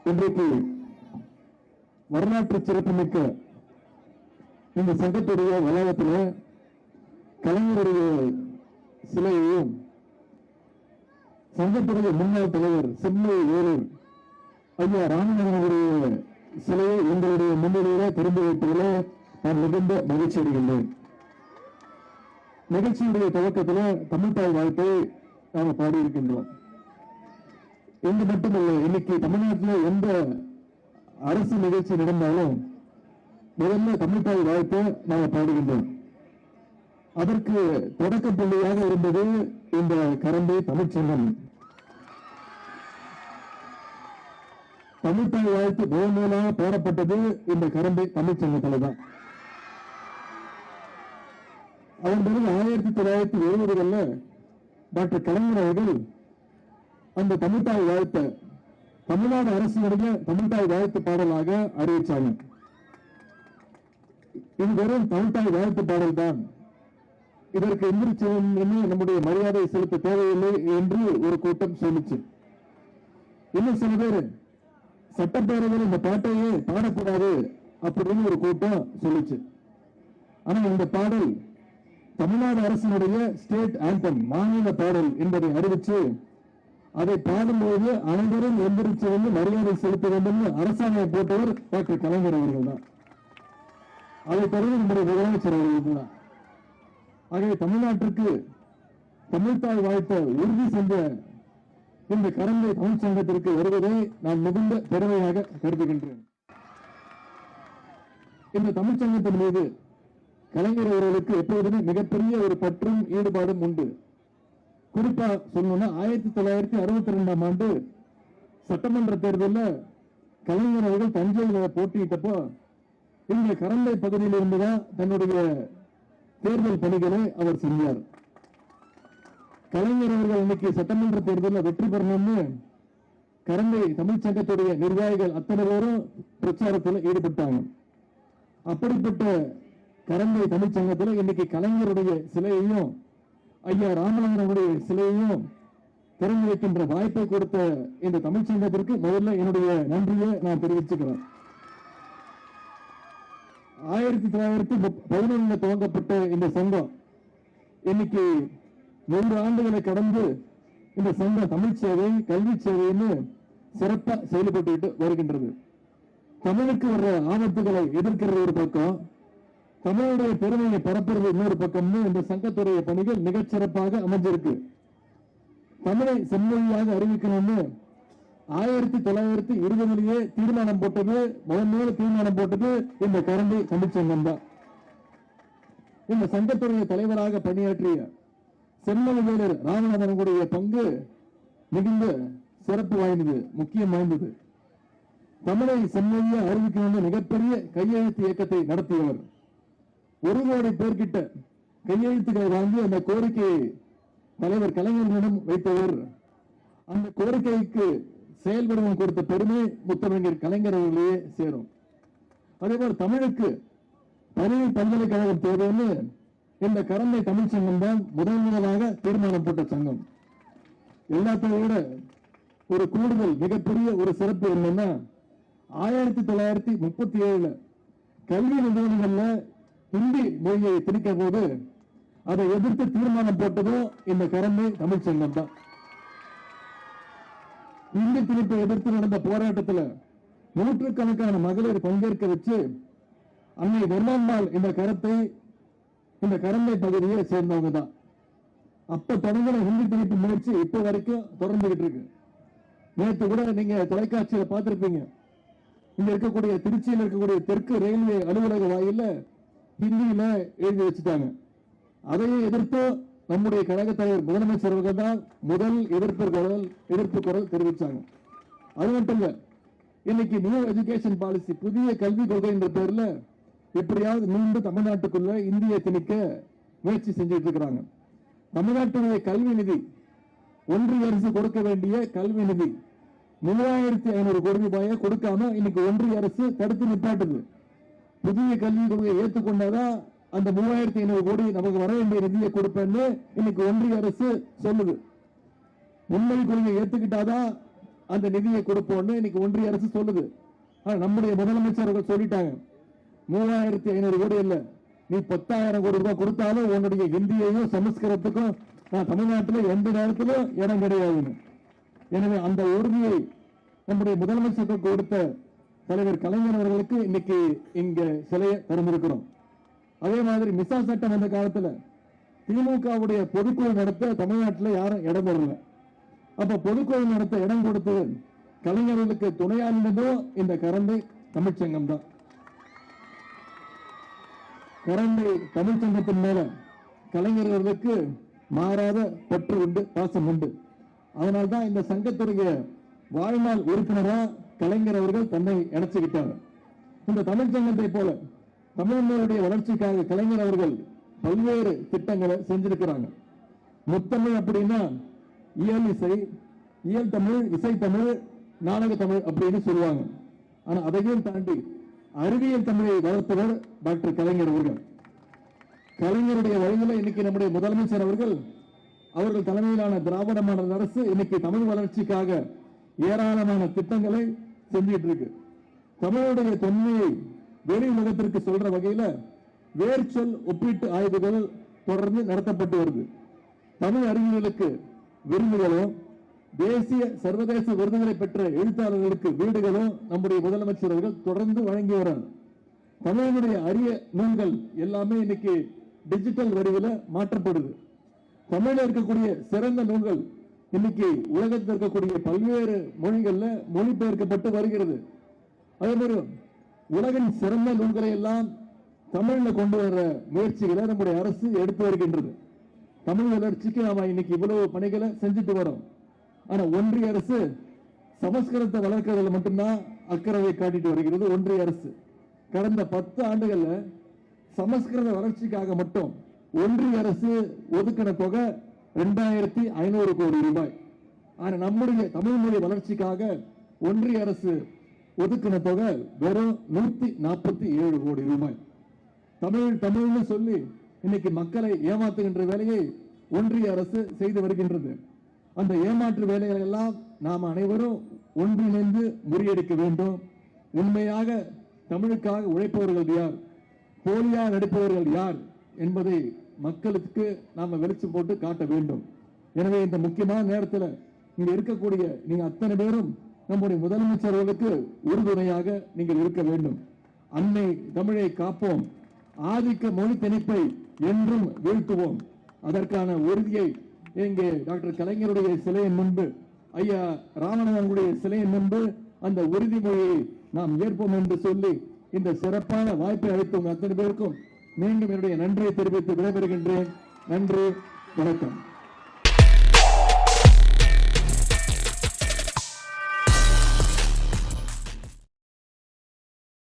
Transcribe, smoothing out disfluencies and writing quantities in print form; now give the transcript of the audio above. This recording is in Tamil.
இன்றைக்கு வரலாற்று சிறப்புமிக்க இந்த சங்கத்துடைய வளாகத்தில் கலைஞருடைய சிலையையும் சங்கத்துடைய முன்னாள் தலைவர் செம்மை வேலூர் ஐயா ராமநாதனுடைய சிலையை எங்களுடைய முன்னிலையில திறந்து வைப்பதில் நான் மிகுந்த மகிழ்ச்சி அடைகின்றேன். நிகழ்ச்சியுடைய துவக்கத்தில் தமிழ்தாய் வாழ்த்தை நாம பாடியிருக்கின்றோம். இங்கு மட்டுமல்ல, இன்னைக்கு தமிழ்நாட்டில் எந்த அரசு நிகழ்ச்சி நடந்தாலும் முதல்ல தமிழ்தாய் வாழ்த்தை நாம பாடுகின்றோம். அதற்கு தொடக்க புள்ளியாக இருந்தது இந்த கரம்பை தமிழ்ச்சங்கம். தமிழ்தாய் வாழ்த்து முதன்மையாக பாடப்பட்டது இந்த கரம்பை தமிழ்ச்சங்கத்தில் தான். அதன் பிறகு 1970களில் டாக்டர் கலைஞர் அவர்கள் அந்த தமிழ்தாய் வாழ்த்தை தமிழ்நாடு அரசினுடைய தமிழ்தாய் வாழ்த்து பாடலாக அறிவிச்சாங்க. இது வெறும் தமிழ்தாய் வாழ்த்து பாடல் தான், இதற்கு எந்திரிச்சு நம்முடைய மரியாதை செலுத்த தேவையில்லை என்று ஒரு கூட்டம் சொல்லிச்சு. இன்னும் சில பேர் சட்டப்பேரவையில் இந்த பாட்டையே பாடக்கூடாது அப்படின்னு ஒரு கூட்டம் சொல்லிச்சு. ஆனா இந்த பாடல் தமிழ்நாடு அரசினுடைய ஸ்டேட் ஆந்தம், மாநில பாடல் என்பதை அறிவிச்சு அதை பாடும்போது அனைவரும் எந்திரிச்சு வந்து மரியாதை செலுத்த வேண்டும் அரசாங்கம் போட்டவர் டாக்டர் கலைஞர் அவர்கள் தான். அதை தொடர்ந்து நம்முடைய முதலமைச்சர் அவர்கள் தான். ஆகவே தமிழ்நாட்டிற்கு தமிழ்தாய் வாழ்த்தை உறுதி செஞ்ச இந்த கரம்பை தமிழ்ச்சங்கத்திற்கு வருவதை நான் மிகுந்த பெருமையாக கருதுகின்றேன். இந்த தமிழ்ச்சங்கத்தின் மீது கலைஞர் அவர்களுக்கு எப்போதுமே மிகப்பெரிய ஒரு பற்றும் ஈடுபாடும் உண்டு. குறிப்பா சொல்லணும்னா 1962ஆம் ஆண்டு சட்டமன்ற தேர்தலில் கலைஞர் அவர்கள் தஞ்சையில் போட்டியிட்டப்போ இந்த கரம்பை பகுதியில் இருந்துதான் தன்னுடைய தேர்தல் பணிகளை அவர் செஞ்சார். கலைஞர் அவர்கள் இன்னைக்கு சட்டமன்ற தேர்தலில் வெற்றி பெறணும்னு கரம்பை தமிழ்ச்சங்கத்துடைய நிர்வாகிகள் அத்தனை பேரும் பிரச்சாரத்தில் ஈடுபட்டாங்க. அப்படிப்பட்ட கரம்பை தமிழ்ச்சங்கத்தில் இன்னைக்கு கலைஞருடைய சிலையையும் ஐயா ராமநாதனுடைய சிலையையும் திறந்து வைக்கின்ற வாய்ப்பை கொடுத்த இந்த தமிழ்ச்சங்கத்திற்கு முதல்ல என்னுடைய நன்றியை நான் தெரிவிச்சுக்கிறேன். 1911 துவங்கப்பட்ட இந்த சங்கம் இன்னைக்கு 100 ஆண்டுகளை கடந்து இந்த சங்கம் தமிழ் சேவை கல்வி சேவைன்னு சிறப்பா செயல்பட்டு வருகின்றது. தமிழுக்கு வர்ற ஆபத்துகளை எதிர்க்கிறது ஒரு பக்கம், தமிழுடைய பெருமையை பரப்புறது இன்னொரு பக்கம்னு இந்த சங்கத்துடைய பணிகள் மிகச்சிறப்பாக அமைஞ்சிருக்கு. தமிழை செம்மொழியாக அறிவிக்கணும்னு 1920 தீர்மானம் போட்டது, முதன்மையாக தீர்மானம் போட்டது இந்த கரம்பை தமிழ்ச்சங்கம் தான். இந்த சங்கத்துடைய தலைவராக பணியாற்றிய செம்மொழி வேலர் ராமநாதனுடைய பங்கு மிகுந்த சிறப்பு வாய்ந்தது, முக்கியம் வாய்ந்தது. தமிழை செம்மொழியா அறிவிக்கணும்னு மிகப்பெரிய கையெழுத்து இயக்கத்தை நடத்தியவர். 1 கோடி பேர்கிட்ட கையெழுத்துக்களை வாங்கி அந்த கோரிக்கையை தலைவர் கலைஞர்களிடம் வைத்தவர். அந்த கோரிக்கைக்கு செயல்படுவம் கொடுத்த பெருமை முத்தமிழர் கலைஞர் அவர்களே சேரும். அதேபோல் தமிழுக்கு தனி பல்கலைக்கழகம் தேவைன்னு இந்த கரம்பை தமிழ்ச்சங்கம் தான் முதலாக தீர்மானம் போட்ட சங்கம். எல்லாத்தையும் விட ஒரு கூடுதல் மிகப்பெரிய ஒரு சிறப்பு என்னன்னா 1937 கல்வி நிறுவனங்கள்ல ஹிந்தி மொழியை திணிக்க போது அதை எதிர்த்து தீர்மானம் போட்டதும் இந்த கரம்பை தமிழ்ச்சங்கம் தான். இந்தி திணிப்பை எதிர்த்து நடந்த போராட்டத்தில் நூற்றுக்கணக்கான மகளிர் பங்கேற்க வச்சு அன்னை தர்மாம்பாள் இந்த கரம்பை பகுதியை சேர்ந்தவங்க தான். அப்ப தொடங்கின ஹிந்தி திணிப்பு முயற்சி இப்ப வரைக்கும் தொடர்ந்துகிட்டு இருக்கு. நேற்று கூட நீங்க தொலைக்காட்சியில பார்த்திருப்பீங்க, இங்க இருக்கக்கூடிய திருச்சியில் இருக்கக்கூடிய தெற்கு ரயில்வே அலுவலக வாயில ஹிந்தியில எழுதி வச்சுட்டாங்க. அதையே எதிர்த்து நம்முடைய கழக தலைவர் முதலமைச்சர் அவர்கள் தான் முதல் எதிர்ப்பு குரல் தெரிவிச்சாங்க. அது மட்டும் இல்ல, இன்னைக்கு நியூ எஜுகேஷன் பாலிசி, புதிய கல்விக் கொள்கை என்ற பேர்ல எப்படியாவது மீண்டும் தமிழ்நாட்டுக்குள்ள இந்திய திணிக்க முயற்சி செஞ்சுட்டு இருக்கிறாங்க. தமிழ்நாட்டுடைய கல்வி நிதி, ஒன்றிய அரசு கொடுக்க வேண்டிய கல்வி நிதி 3500 கோடி ரூபாயை கொடுக்காம இன்னைக்கு ஒன்றிய அரசு தடுத்து நிப்பாட்டுது. புதிய கல்விக் கொள்கையை ஏற்றுக்கொண்டாதான் அந்த 3500 கோடி நமக்கு வர வேண்டிய நிதியை கொடுப்பேன்னு இன்னைக்கு ஒன்றிய அரசு சொல்லுது. உண்மை கொள்கையை ஏத்துக்கிட்டாதான் அந்த நிதியை கொடுப்போம்னு இன்னைக்கு ஒன்றிய அரசு சொல்லுது. நம்முடைய முதலமைச்சர்கள் சொல்லிட்டாங்க, 3500 கோடி இல்ல, நீ 10,000 கோடி ரூபாய் கொடுத்தாலும் உன்னுடைய இந்தியையும் சமஸ்கிருதத்துக்கும் நான் தமிழ்நாட்டில் எந்த நேரத்திலும் இடம் கிடையாதுன்னு. எனவே அந்த உறுதியை நம்முடைய முதலமைச்சர்கள் கொடுத்த தலைவர் கலைஞர் அவர்களுக்கு இன்னைக்கு இங்க சிலையை திறந்திருக்கிறோம். அதே மாதிரி மிசா சட்டம் வந்த காலத்துல திமுகவுடைய பொதுக்குழு நடத்த தமிழ்நாட்டில் யாரும் இடம் வரல. அப்ப பொதுக்குழு நடத்த இடம் கொடுத்து கலைஞர்களுக்கு துணையானதும் இந்த கரந்தை தமிழ்ச்சங்கம் தான். கரந்தை தமிழ்ச்சங்கத்தின் மேல கலைஞர்களுக்கு மாறாத பற்று உண்டு, பாசம் உண்டு. அதனால்தான் இந்த சங்கத்துடைய வாழ்நாள் உறுப்பினரா கலைஞர் அவர்கள் தன்னை இணைச்சுக்கிட்டார். இந்த தமிழ்ச்சங்கத்தை போல தமிழ்நாடுடைய வளர்ச்சிக்காக கலைஞர் அவர்கள் பல்வேறு திட்டங்களை செஞ்சிருக்கிறாங்க. முத்தமிழ் அப்படின்னா இயல் இசை, இயல் தமிழ், இசை தமிழ், நாடக தமிழ் அப்படின்னு சொல்லுவாங்க. ஆனா அதையும் தாண்டி அறிவியல் தமிழை வளர்த்தவர் டாக்டர் கலைஞர் அவர்கள். கலைஞருடைய வழியில இன்னைக்கு நம்முடைய முதலமைச்சர் அவர்கள் தலைமையிலான திராவிட மாடல் அரசு இன்னைக்கு தமிழ் வளர்ச்சிக்காக ஏராளமான திட்டங்களை செஞ்சிட்டு இருக்கு. தமிழுடைய தொன்மையை வெளி உலகத்திற்கு சொல்ற வகையில வேர்ச்சொல் ஒப்பீட்டு ஆய்வுகள் தொடர்ந்து நடத்தப்பட்டு வருது. தமிழ் அறிஞர்களுக்கு விருதுகளும் தேசிய சர்வதேச விருதுகளை பெற்ற எழுத்தாளர்களுக்கு வீடுகளும் நம்முடைய முதலமைச்சர் அவர்கள் தொடர்ந்து வழங்கி வராங்க. தமிழனுடைய அரிய நூல்கள் எல்லாமே இன்னைக்கு டிஜிட்டல் வடிவில் மாற்றப்படுது. தமிழில் இருக்கக்கூடிய சிறந்த நூல்கள் இன்னைக்கு உலகத்தில் இருக்கக்கூடிய பல்வேறு மொழிகள்ல மொழிபெயர்க்கப்பட்டு வருகிறது. அதே மாதிரி உலகின் சிறந்த நூல்களை எல்லாம் தமிழ்ல கொண்டு வர முயற்சிகளை நம்முடைய அரசு எடுத்து வருகின்றது. தமிழ் வளர்ச்சிக்கு நாம இன்னைக்கு இவ்வளவு பணிகளை செஞ்சுட்டு வரோம். ஆனா ஒன்றிய அரசு சமஸ்கிருதத்தை வளர்க்கறதுல மட்டும்தான் அக்கறையை காட்டிட்டு வருகிறது. ஒன்றிய அரசு கடந்த 10 ஆண்டுகள்ல சமஸ்கிருத வளர்ச்சிக்காக மட்டும் ஒன்றிய அரசு ஒதுக்கின தொகை 2500 கோடி ரூபாய். ஆனா நம்முடைய தமிழ் மொழி வளர்ச்சிக்காக ஒன்றிய அரசு ஒதுக்கின தொகை வெறும் 147 கோடி ரூபாய். தமிழ்னு சொல்லி இன்னைக்கு மக்களை ஏமாத்துகின்ற வேலையை ஒன்றிய அரசு செய்து வருகின்றது. அந்த ஏமாற்று வேலைகளை எல்லாம் நாம் அனைவரும் ஒன்றிணைந்து முறியடிக்க வேண்டும். உண்மையாக தமிழுக்காக உழைப்பவர்கள் யார், போலியா நடிப்பவர்கள் யார் என்பதை மக்களுக்கு நாம வெளிச்சம் போட்டு காட்ட வேண்டும். எனவே இந்த முக்கியமான நேரத்தில் இங்க இருக்கக்கூடிய நீங்க அத்தனை பேரும் நம்முடைய முதலமைச்சர்களுக்கு உறுதுணையாக நீங்கள் இருக்க வேண்டும். அன்னை தமிழை காப்போம், ஆதிக்க மொழி திணிப்பை என்றும் வீழ்த்துவோம். அதற்கான உறுதியை இங்கே டாக்டர் கலைஞருடைய சிலையின் முன்பு, ஐயா ராமநாதனுடைய சிலையின் முன்பு அந்த உறுதிமொழியை நாம் ஏற்போம் என்று சொல்லி இந்த சிறப்பான வாய்ப்பை அளித்த உங்க அத்தனை பேருக்கும் மீண்டும் என்னுடைய நன்றியை தெரிவித்து விடைபெறுகின்றேன். நன்றி, வணக்கம்.